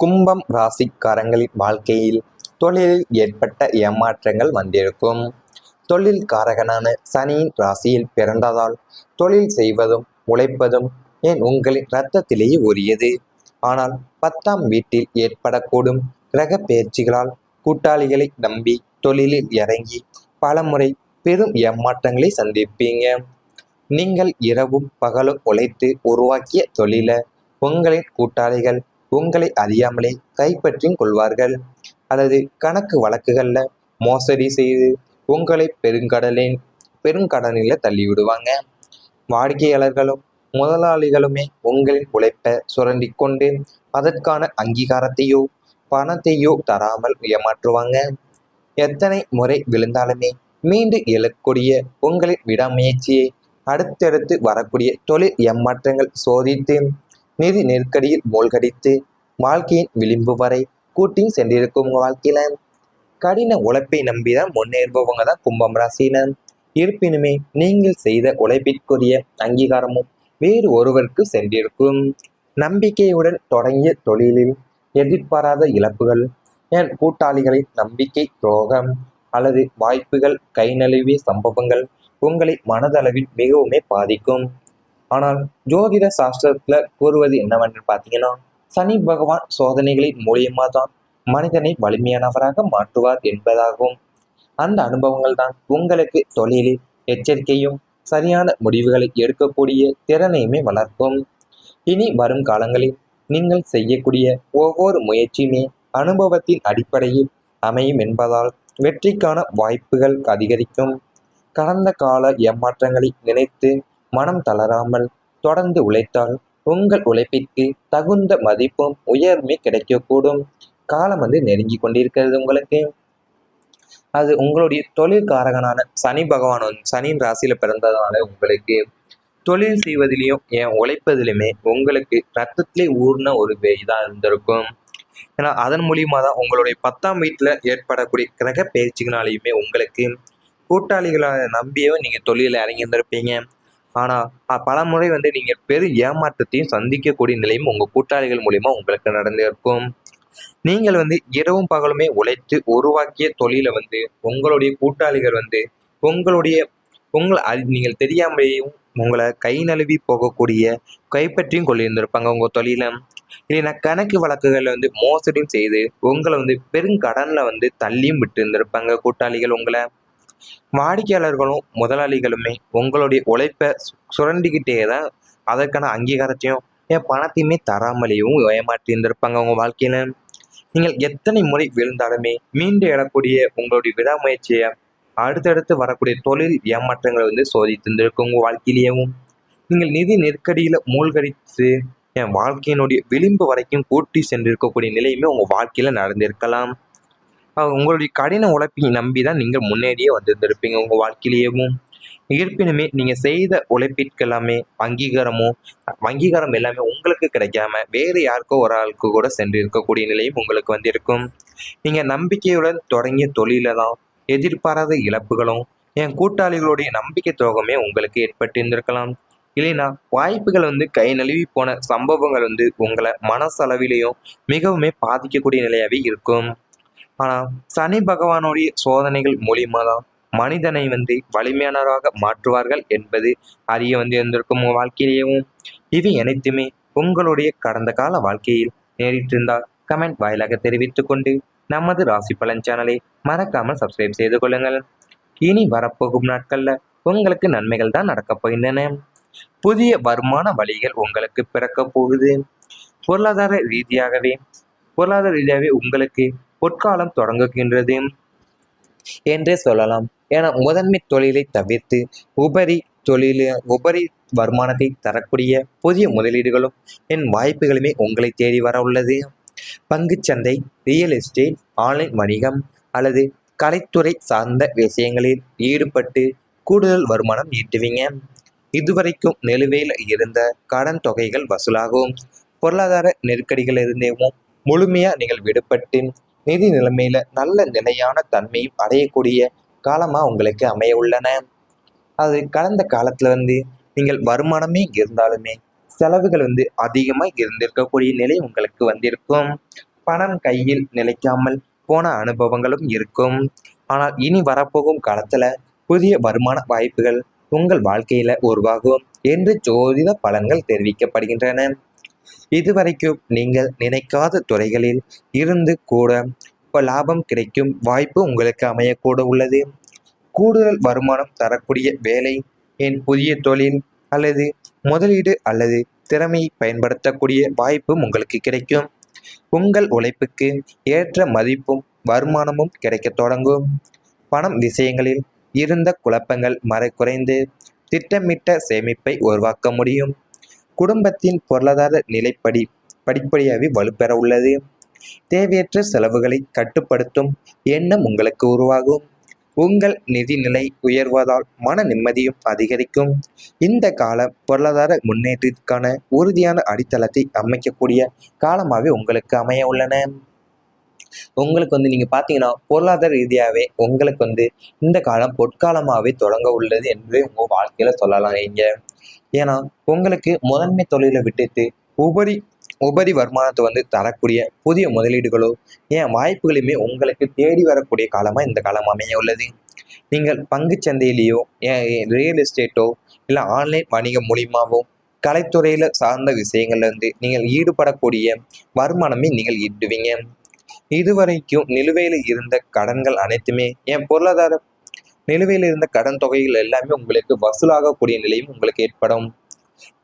கும்பம் ராசிக்காரங்களின் வாழ்க்கையில் தொழிலில் ஏற்பட்ட ஏமாற்றங்கள் வந்திருக்கும். தொழில் காரகனான சனியின் ராசியில் பிறந்ததால் தொழில் செய்வதும் உழைப்பதும் ஏன் உங்களின் இரத்தத்திலேயே உரியது. ஆனால் 10ஆம் வீட்டில் ஏற்படக்கூடும் கிரக பெயர்ச்சிகளால் கூட்டாளிகளை நம்பி தொழிலில் இறங்கி பலமுறை பெரும் ஏமாற்றங்களை சந்திப்பீங்க. நீங்கள் இரவும் பகலும் உழைத்து உருவாக்கிய தொழில உங்களின் கூட்டாளிகள் உங்களை அறியாமலே கைப்பற்றியும் கொள்வார்கள், அல்லது கணக்கு வழக்குகள்ல மோசடி செய்து உங்களை பெருங்கடனில் தள்ளிவிடுவாங்க. வாடிக்கையாளர்களும் முதலாளிகளுமே உங்களின் உழைப்பை சுரண்டி கொண்டு அதற்கான அங்கீகாரத்தையோ பணத்தையோ தராமல் ஏமாற்றுவாங்க. எத்தனை முறை விழுந்தாலுமே மீண்டு எழக்கூடிய உங்களின் விடாமுயற்சியை அடுத்தடுத்து வரக்கூடிய தொழில் ஏமாற்றங்கள் சோதித்து நிதி நெருக்கடியில் மூழ்கடித்து வாழ்க்கையின் விளிம்பு வரை கூட்டியும் சென்றிருக்கும். உங்க வாழ்க்கையில கடின உழைப்பை நம்பிதான் முன்னேறுபவங்க தான் கும்பம் ராசினர். இருப்பினுமே நீங்கள் செய்த உழைப்பிற்குரிய அங்கீகாரமும் வேறு ஒருவருக்கு சென்றிருக்கும். நம்பிக்கையுடன் தொடங்கிய தொழிலில் எதிர்பாராத இழப்புகள், என் கூட்டாளிகளின் நம்பிக்கை துரோகம் அல்லது வாய்ப்புகள் கை நழுவிய சம்பவங்கள் உங்களை மனதளவில் மிகவுமே பாதிக்கும். ஆனால் ஜோதிட சாஸ்திரத்துல கூறுவது என்னவென்று பார்த்தீங்கன்னா, சனி பகவான் சோதனைகளின் மூலியமா தான் மனிதனை வலிமையானவராக மாற்றுவார் என்பதாகும். அந்த அனுபவங்கள் தான் உங்களுக்கு தொழிலில் எச்சரிக்கையும் சரியான முடிவுகளை எடுக்கக்கூடிய திறனையுமே வளர்க்கும். இனி வரும் காலங்களில் நீங்கள் செய்யக்கூடிய ஒவ்வொரு முயற்சியுமே அனுபவத்தின் அடிப்படையில் அமையும் என்பதால் வெற்றிக்கான வாய்ப்புகள் அதிகரிக்கும். கடந்த கால ஏமாற்றங்களை நினைத்து மனம் தளராமல் தொடர்ந்து உழைத்தால் உங்கள் உழைப்பிற்கு தகுந்த மதிப்பும் உயர்வுமே கிடைக்கக்கூடும். காலம் நெருங்கி கொண்டிருக்கிறது உங்களுக்கு. அது உங்களுடைய தொழில்காரகனான சனி பகவான் சனியின் ராசியில பிறந்ததுனால உங்களுக்கு தொழில் செய்வதிலையும் உழைப்பதிலுமே உங்களுக்கு ரத்தத்திலே ஊர்ன ஒரு இதாக இருந்திருக்கும். ஏன்னா அதன் மூலியமா தான் உங்களுடைய 10ஆம் வீட்டில் ஏற்படக்கூடிய கிரக பயிற்சிகளாலையுமே உங்களுக்கு கூட்டாளிகளை நம்பியவே நீங்கள் தொழிலில் இறங்கியிருந்திருப்பீங்க. ஆனால் பல முறை நீங்கள் பெரும் ஏமாற்றத்தையும் சந்திக்கக்கூடிய நிலையும் உங்கள் கூட்டாளிகள் மூலிமா உங்களுக்கு நடந்திருக்கும். நீங்கள் இரவும் பகலுமே உழைத்து உருவாக்கிய தொழிலை உங்களுடைய கூட்டாளிகள் உங்களுடைய நீங்கள் தெரியாமலேயும் உங்களை கை நழுவி போகக்கூடிய கைப்பற்றியும் கொள்ளியிருந்திருப்பாங்க உங்கள் தொழிலை. இல்லைன்னா கணக்கு வழக்குகளில் மோசடியும் செய்து உங்களை பெருங்கடனில் தள்ளியும் விட்டு இருந்திருப்பாங்க கூட்டாளிகள் உங்களை. வாடிக்கையாளர்களும் முதலாளிகளுமே உங்களுடைய உழைப்பை சுரண்டிக்கிட்டே தான் அதற்கான அங்கீகாரத்தையும் பணத்தையுமே தராமலேயும் ஏமாற்றி இருந்திருப்பாங்க உங்கள் வாழ்க்கையில. நீங்கள் எத்தனை முறை விழுந்தாலுமே மீண்டு எழக்கூடிய உங்களுடைய விடாமுயற்சியை அடுத்தடுத்து வரக்கூடிய தொழில் ஏமாற்றங்களை சோதித்திருந்திருக்கும் உங்கள் வாழ்க்கையிலேயும். நீங்கள் நிதி நெருக்கடியில் மூழ்கடித்து என் வாழ்க்கையினுடைய விளிம்பு வரைக்கும் கூட்டி சென்றிருக்கக்கூடிய நிலையுமே உங்கள் வாழ்க்கையில் நடந்திருக்கலாம். உங்களுடைய கடின உழைப்பை நம்பி தான் நீங்கள் முன்னேறியே வந்திருந்திருப்பீங்க உங்கள் வாழ்க்கையிலேயும். இருப்பினுமே நீங்கள் செய்த உழைப்பிற்கு எல்லாமே அங்கீகாரம் எல்லாமே உங்களுக்கு கிடைக்காம வேறு யாருக்கோ ஒரு ஆளுக்கு கூட சென்று இருக்கக்கூடிய நிலையும் உங்களுக்கு இருக்கும். நீங்கள் நம்பிக்கையுடன் தொடங்கிய தொழில தான் எதிர்பாராத இழப்புகளும் என் கூட்டாளிகளுடைய நம்பிக்கை துரோகமே உங்களுக்கு ஏற்பட்டு இருந்திருக்கலாம். இல்லைன்னா வாய்ப்புகள் கை நழுவி போன சம்பவங்கள் உங்களை மனசளவிலையும் மிகவுமே பாதிக்கக்கூடிய நிலையாகவே இருக்கும். ஆனால் சனி பகவானுடைய சோதனைகள் மூலியமா தான் மனிதனை வலிமையானவராக மாற்றுவார்கள் என்பது அறிய இருந்திருக்கும் உங்கள் வாழ்க்கையிலேயும். இவை அனைத்துமே உங்களுடைய கடந்த கால வாழ்க்கையில் நேரிட்டிருந்தால் கமெண்ட் வாயிலாக தெரிவித்துக் கொண்டு நமது ராசி பலன் சேனலை மறக்காமல் சப்ஸ்கிரைப் செய்து கொள்ளுங்கள். இனி வரப்போகும் நாட்கள்ல உங்களுக்கு நன்மைகள் தான் நடக்கப் போகின்றன. புதிய வருமான வழிகள் உங்களுக்கு பிறக்க போகுது. பொருளாதார ரீதியாகவே உங்களுக்கு பொற்காலம் தொடங்குகின்றது என்றே சொல்லலாம். என முதன்மை தொழிலை தவிர்த்து உபரி வருமானத்தை தரக்கூடிய புதிய முதலீடுகளும் வாய்ப்புகளுமே உங்களை தேடி வர உள்ளது. பங்குச்சந்தை, ரியல் எஸ்டேட், ஆன்லைன் வணிகம் அல்லது கலைத்துறை சார்ந்த விஷயங்களில் ஈடுபட்டு கூடுதல் வருமானம் ஈட்டுவீங்க. இதுவரைக்கும் நிலுவையில் இருந்த கடன் தொகைகள் வசூலாகும். பொருளாதார நெருக்கடிகள் இருந்தேவும் முழுமையா நீங்கள் விடுபட்டு நிதி நிலைமையில நல்ல நிலையான தன்மையும் அடையக்கூடிய காலமா உங்களுக்கு அமைய உள்ளன. அது கடந்த காலத்துல நீங்கள் வருமானமே இருந்தாலுமே செலவுகள் அதிகமாக இருந்திருக்கக்கூடிய நிலை உங்களுக்கு வந்திருக்கும். பணம் கையில் நிலைக்காமல் போன அனுபவங்களும் இருக்கும். ஆனால் இனி வரப்போகும் காலத்துல புதிய வருமான வாய்ப்புகள் உங்கள் வாழ்க்கையில உருவாகும் என்று ஜோதிட பலன்கள் தெரிவிக்கப்படுகின்றன. இதுவரைக்கும் நீங்கள் நினைக்காத துறைகளில் இருந்து கூட இப்போ லாபம் கிடைக்கும் வாய்ப்பு உங்களுக்கு அமையக்கூட உள்ளது. கூடுதல் வருமானம் தரக்கூடிய வேலை, என் புதிய தொழில் அல்லது முதலீடு அல்லது திறமையை பயன்படுத்தக்கூடிய வாய்ப்பும் உங்களுக்கு கிடைக்கும். உங்கள் உழைப்புக்கு ஏற்ற மதிப்பும் வருமானமும் கிடைக்கத் தொடங்கும். பணம் விஷயங்களில் இருந்த குழப்பங்கள் குறைந்து திட்டமிட்ட சேமிப்பை உருவாக்க முடியும். குடும்பத்தின் பொருளாதார நிலைப்படி படிப்படியாகவே வலுப்பெற உள்ளது. தேவையற்ற செலவுகளை கட்டுப்படுத்தும் எண்ணம் உங்களுக்கு உருவாகும். உங்கள் நிதிநிலை உயர்வதால் மன நிம்மதியும் அதிகரிக்கும். இந்த கால பொருளாதார முன்னேற்றத்திற்கான உறுதியான அடித்தளத்தை அமைக்கக்கூடிய காலமாகவே உங்களுக்கு அமைய உள்ளன. உங்களுக்கு நீங்கள் பார்த்தீங்கன்னா பொருளாதார ரீதியாகவே உங்களுக்கு இந்த காலம் பொற்காலமாகவே தொடங்க உள்ளது என்று உங்கள் வாழ்க்கையில் சொல்லலாம். ஏன்னா உங்களுக்கு முதன்மை தொழிலை விட்டுட்டு உபரி வருமானத்தை தரக்கூடிய புதிய முதலீடுகளோ வாய்ப்புகளுமே உங்களுக்கு தேடி வரக்கூடிய காலமாக இந்த காலம் அமைய உள்ளது. நீங்கள் பங்கு சந்தையிலேயோ ரியல் எஸ்டேட்டோ இல்லை ஆன்லைன் வணிகம் மூலியமாகவோ கலைத்துறையில் சார்ந்த விஷயங்கள்ல நீங்கள் ஈடுபடக்கூடிய வருமானமே நீங்கள் ஈட்டுவீங்க. இதுவரைக்கும் நிலுவையில் இருந்த கடன்கள் அனைத்துமே பொருளாதார நிலுவையில் இருந்த கடன் தொகைகள் எல்லாமே உங்களுக்கு வசூலாகக்கூடிய நிலையும் உங்களுக்கு ஏற்படும்.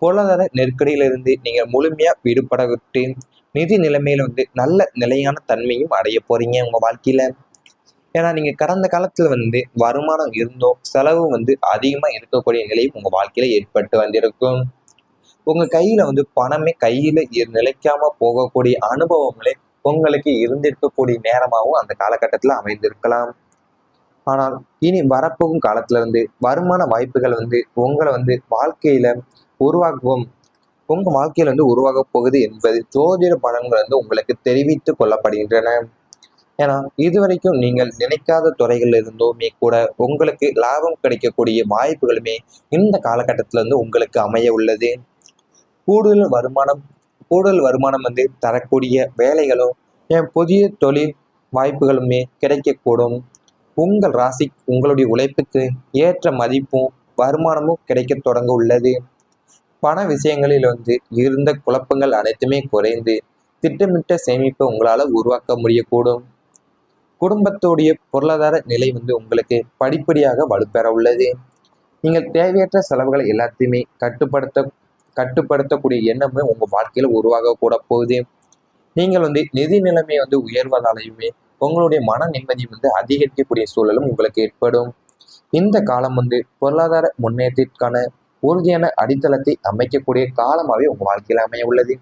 பொருளாதார நெருக்கடியிலிருந்து நீங்கள் முழுமையா விடுபடவிட்டு நிதி நிலைமையில நல்ல நிலையான தன்மையும் அடைய போறீங்க உங்க வாழ்க்கையில. ஏன்னா நீங்க கடந்த காலத்துல வருமானம் இருந்தோ செலவு அதிகமா இருக்கக்கூடிய நிலையும் உங்க வாழ்க்கையில ஏற்பட்டு வந்திருக்கும். உங்க கையில பணமே கையில நிலைக்காம போகக்கூடிய அனுபவங்களே உங்களுக்கு இருந்திருக்கக்கூடிய நேரமாகவும் அந்த காலகட்டத்துல அமைந்திருக்கலாம். ஆனால் இனி வரப்போகும் காலத்துல வருமான வாய்ப்புகள் உங்களை வாழ்க்கையில உருவாகவும் உங்க வாழ்க்கையில உருவாக போகுது என்பது ஜோதிட பலன்கள் உங்களுக்கு தெரிவித்து கொள்ளப்படுகின்றன. ஏன்னா இதுவரைக்கும் நீங்கள் நினைக்காத துறைகள் இருந்தோமே கூட உங்களுக்கு லாபம் கிடைக்கக்கூடிய வாய்ப்புகளுமே இந்த காலகட்டத்துல உங்களுக்கு அமைய உள்ளது. கூடுதல் வருமானம் தரக்கூடிய வேலைகளும் புதிய தொழில் வாய்ப்புகளுமே கிடைக்கக்கூடும். உங்கள் ராசி உங்களுடைய உழைப்புக்கு ஏற்ற மதிப்பும் வருமானமும் கிடைக்க தொடங்க உள்ளது. பண விஷயங்களில் இருந்த குழப்பங்கள் அனைத்துமே குறைந்து திட்டமிட்ட சேமிப்பை உங்களால் உருவாக்க முடியக்கூடும். குடும்பத்துடைய பொருளாதார நிலை உங்களுக்கு படிப்படியாக வலுப்பெற உள்ளது. நீங்கள் தேவையற்ற செலவுகளை எல்லாத்தையுமே கட்டுப்படுத்தக்கூடிய எண்ணமே உங்கள் வாழ்க்கையில் உருவாக கூட போகுது. நீங்கள் நிதி நிலைமை உயர்வதாலையுமே உங்களுடைய மன நிம்மதி அதிகரிக்கக்கூடிய சூழலும் உங்களுக்கு ஏற்படும். இந்த காலம் பொருளாதார முன்னேற்றத்திற்கான உறுதியான அடித்தளத்தை அமைக்கக்கூடிய காலமாகவே உங்கள் வாழ்க்கையில் அமைய உள்ளது.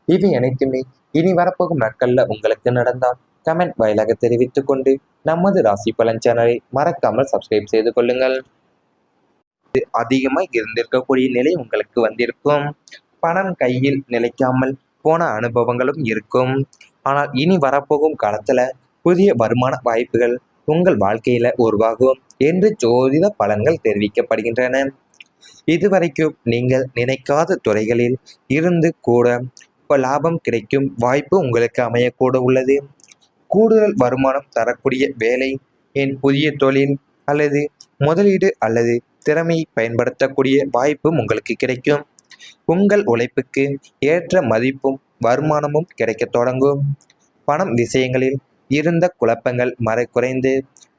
இவை அனைத்துமே இனி வரப்போகும் நாட்களில் உங்களுக்கு நடந்தால் கமெண்ட் வாயிலாக தெரிவித்துக் கொண்டு நமது ராசி பலன் சேனலை மறக்காமல் சப்ஸ்கிரைப் செய்து கொள்ளுங்கள். அதிகமாக இருந்திருக்கக்கூடிய நிலை உங்களுக்கு வந்திருக்கும். பணம் கையில் நிலைக்காமல் போன அனுபவங்களும் இருக்கும். ஆனால் இனி வரப்போகும் காலத்துல புதிய வருமான வாய்ப்புகள் உங்கள் வாழ்க்கையில உருவாகும் என்று ஜோதிட பலன்கள் தெரிவிக்கப்படுகின்றன. இதுவரைக்கும் நீங்கள் நினைக்காத துறைகளில் இருந்து கூட இப்போ லாபம் கிடைக்கும் வாய்ப்பு உங்களுக்கு அமையக்கூட உள்ளது. கூடுதல் வருமானம் தரக்கூடிய வேலை, என் புதிய தொழில் அல்லது முதலீடு அல்லது திறமையை பயன்படுத்தக்கூடிய வாய்ப்பும் உங்களுக்கு கிடைக்கும். உங்கள் உழைப்புக்கு ஏற்ற மதிப்பும் வருமானமும் கிடைக்கத் தொடங்கும். பணம் விஷயங்களில் இருந்த குழப்பங்கள் குறைந்து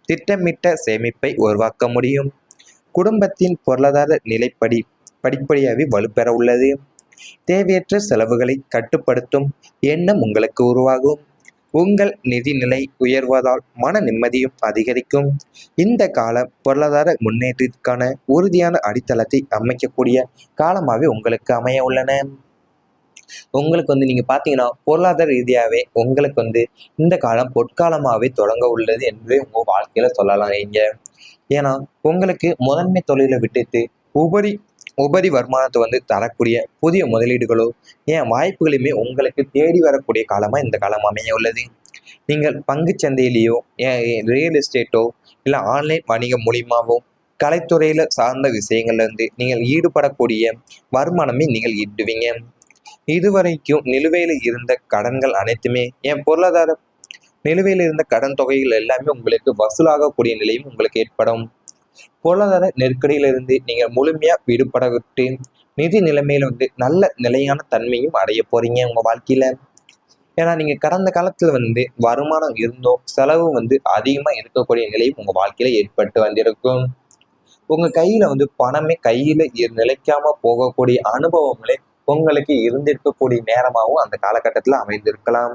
திட்டமிட்ட சேமிப்பை உருவாக்க முடியும். குடும்பத்தின் பொருளாதார நிலைப்படி படிப்படியாகவே வலுப்பெற உள்ளது. தேவையற்ற செலவுகளை கட்டுப்படுத்தும் எண்ணம் உங்களுக்கு உருவாகும். உங்கள் நிதிநிலை உயர்வதால் மன நிம்மதியும் அதிகரிக்கும். இந்த கால பொருளாதார முன்னேற்றத்திற்கான உறுதியான அடித்தளத்தை அமைக்கக்கூடிய காலமாகவே உங்களுக்கு அமைய உள்ளன. உங்களுக்கு நீங்கள் பார்த்தீங்கன்னா பொருளாதார ரீதியாகவே உங்களுக்கு இந்த காலம் பொற்காலமாகவே தொடங்க உள்ளது என்று உங்கள் வாழ்க்கையில் சொல்லலாம். ஏன்னா உங்களுக்கு முதன்மை தொழிலை விட்டுட்டு உபரி வருமானத்தை தரக்கூடிய புதிய முதலீடுகளோ வாய்ப்புகளுமே உங்களுக்கு தேடி வரக்கூடிய காலமாக இந்த காலம் அமைய உள்ளது. நீங்கள் பங்கு சந்தையிலேயோ ரியல் எஸ்டேட்டோ இல்லை ஆன்லைன் வணிகம் மூலியமாகவோ கலைத்துறையில சார்ந்த விஷயங்கள்ல இருந்து நீங்கள் ஈடுபடக்கூடிய வருமானமே நீங்கள் ஈட்டுவீங்க. இதுவரைக்கும் நிலுவையில் இருந்த கடன்கள் அனைத்துமே பொருளாதார நிலுவையில் இருந்த கடன் தொகைகள் எல்லாமே உங்களுக்கு வசூலாகக்கூடிய நிலையும் உங்களுக்கு ஏற்படும். பொருளாதார நெருக்கடியிலிருந்து நீங்க முழுமையா விடுபடவிட்டு நிதி நிலைமையில நல்ல நிலையான தன்மையும் அடைய போறீங்க உங்க வாழ்க்கையில. ஏன்னா நீங்க கடந்த காலத்துல வருமானம் இருந்தும் செலவு அதிகமா இருக்கக்கூடிய நிலையும் உங்க வாழ்க்கையில ஏற்பட்டு வந்திருக்கும். உங்க கையில பணமே கையில நிலைக்காம போகக்கூடிய அனுபவங்களே உங்களுக்கு இருந்திருக்கக்கூடிய நேரமாகவும் அந்த காலகட்டத்துல அமைந்திருக்கலாம்.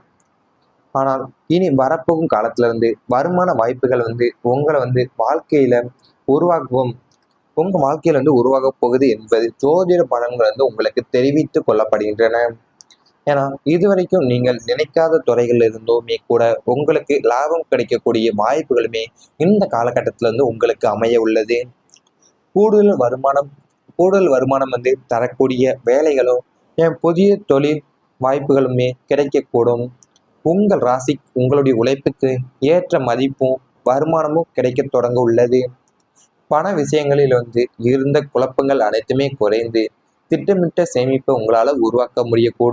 ஆனால் இனி வரப்போகும் காலத்துல வருமான வாய்ப்புகள் உங்களை வாழ்க்கையில உருவாக்குவோம். உங்க வாழ்க்கையில உருவாக போகுது என்பது ஜோதிட பலன்கள் உங்களுக்கு தெரிவித்துக் கொள்ளப்படுகின்றன. ஏன்னா இதுவரைக்கும் நீங்கள் நினைக்காத துறைகள் இருந்தோமே கூட உங்களுக்கு லாபம் கிடைக்கக்கூடிய வாய்ப்புகளுமே இந்த காலகட்டத்துல உங்களுக்கு அமைய உள்ளது. கூடுதல் வருமானம் கூடுதல் வருமானம் தரக்கூடிய வேலைகளும் புதிய தொழில் வாய்ப்புகளுமே கிடைக்கக்கூடும். உங்கள் ராசி உங்களுடைய உழைப்புக்கு ஏற்ற மதிப்பும் வருமானமும் கிடைக்க தொடங்க உள்ளது. பண விஷயங்களில் இருந்த குழப்பங்கள் அனைத்துமே குறைந்து திட்டமிட்ட சேமிப்பை உங்களால உருவாக்க முடியக்கூடும்.